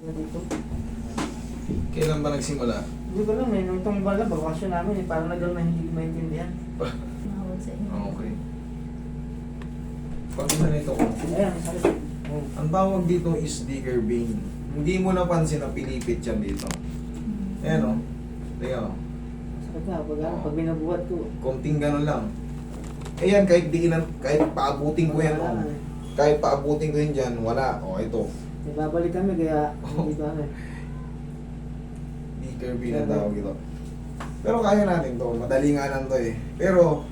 Dito. Kailan ba nagsimula? Hindi ko alam eh, nung itong bala, bakasyon namin eh, parang nagkaroon na hindi ko maintindihan. Mahawag sa inyo. Okay. Pag ganito ko, Ayan, sakit. Oh. ang tawag dito is digger vein. Hindi mo napansin na pinipit yan dito. Ayan o. Tingnan o. Sakit nga, pag binabuhat ko. Konting ganun lang. Ayan, kahit diinan, kahit paabutin ko yan o. Wala, eh. Kahit paabutin ko yun dyan, wala. O, ito. May babalik kami kaya hindi ko ano eh. Digger vein ang tawag ito. Pero kaya natin to. Madali nga lang to eh. Pero,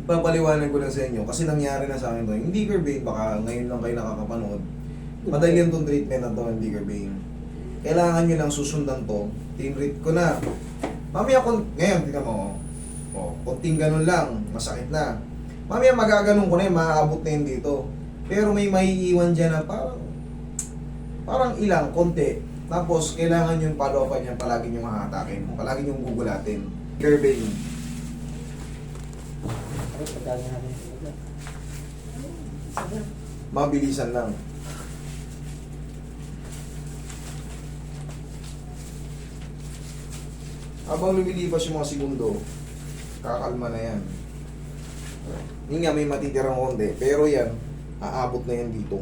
ipapaliwanag ko lang sa inyo kasi nangyari na sa akin to. Yung digger vein, baka ngayon lang kayo nakakapanood. Madali lang tong treatment na to, yung digger vein. Kailangan nyo lang susundan to. Tinreat ko na. Mamaya kung, ngayon, tingnan mo. O, konting ganun lang, masakit na. Mamaya magaganon ko na yun, maaabot na yun dito. Pero may maiiwan dyan na parang ilang, konti. Tapos, kailangan yung follow-upan yan, palagi nyo makatakin. Palagi nyo gugulatin. Digger vein. Sakit, pagkagin natin. Mabilisan lang. Habang lumilipas yung mga segundo, kakalma na yan. Yun nga, may matitirang konti. Pero yan, aabot na yan dito.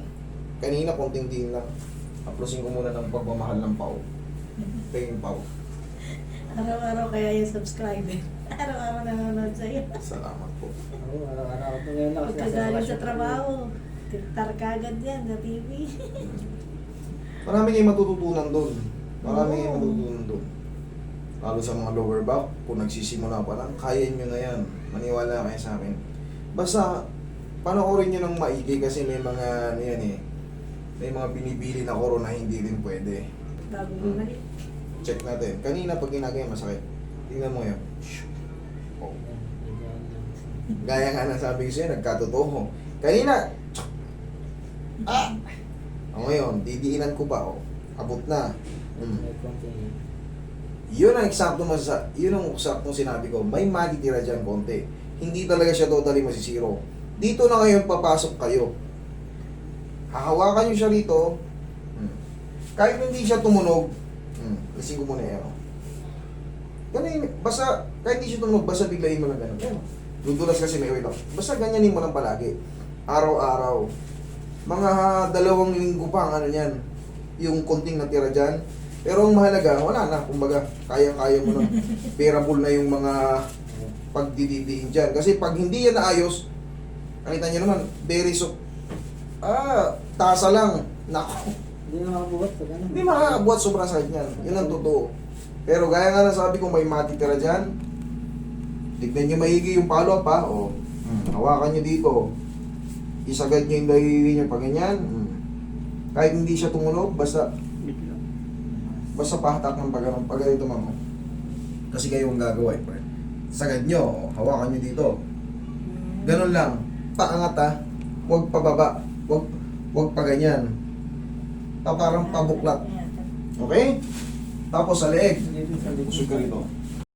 Kanina, konting din lang. Aplosin ko muna ng pagmamahal ng pao. Ito yung pao. Araw-araw kaya yung subscriber. Araw-araw nanonood sa'yo. Salamat po. Oo, araw-araw ko ngayon lang. kasi nasa Pagkagaling sa bakasyon trabaho, tiltar ka agad yan sa TV. Marami kayong matututunan doon. Marami kayong Oo. matututunan doon. Lalo sa mga lower back, kung nagsisimula pa lang, kaya nyo na yan. Maniwala kayo sa akin. Basta, panoorin nyo ng maigi kasi may mga, ano yan eh, may mga binibili na corona hindi rin pwede. Bago bumalik. Check natin. Kanina pag ginagaya masakit. Tingnan mo yan. Oh. Gaya nga na sabi ko sa'yo, nagkatotoo. Kanina, o ngayon, didiinan ko pa, oh. Abot na. May konti. Yun ang yun ang eksaktong sinabi ko. May matitira dyan konti. Hindi talaga siya totally masisiro. Dito na ngayon papasok kayo. Hahawakan nyo siya rito. Kahit hindi siya tumunog, lasing ko muna yan. Ganun, basta, kahit hindi siya tumunog, basta biglayin mo lang ganun. Yan. Dudulas kasi may oil off. Basta ganyanin mo lang palagi. Araw-araw. Mga 2 linggo pa ang ano yan. Yung konting natira dyan. Pero ang mahalaga, wala na. Kumbaga, kaya-kaya mo na. Bearable na yung mga pagdididiin dyan. Kasi pag hindi yan naayos, nakita nyo naman, very tasa lang. Nako. Hindi na makabuhat pag ano. Hindi makakabuhat sobrang sakit niyan. Yun ang totoo. Pero gaya nga na sabi ko, may matitira dyan. Tignan nyo maigi yung follow-up ha. O, hawakan nyo dito. Isagad nyo yung daliri nyo pag ganyan. Kahit hindi siya tumunog, basta pahatak ng pag ganito mamo. Kasi kayo ang gagawa eh. Sagad nyo, hawakan nyo dito. Ganun lang. Paangat ha. Huwag pababa. Huwag pa ganyan. Parang pabuklat. Okay? Tapos sa leeg. Dito sa likod. Usog ka rito.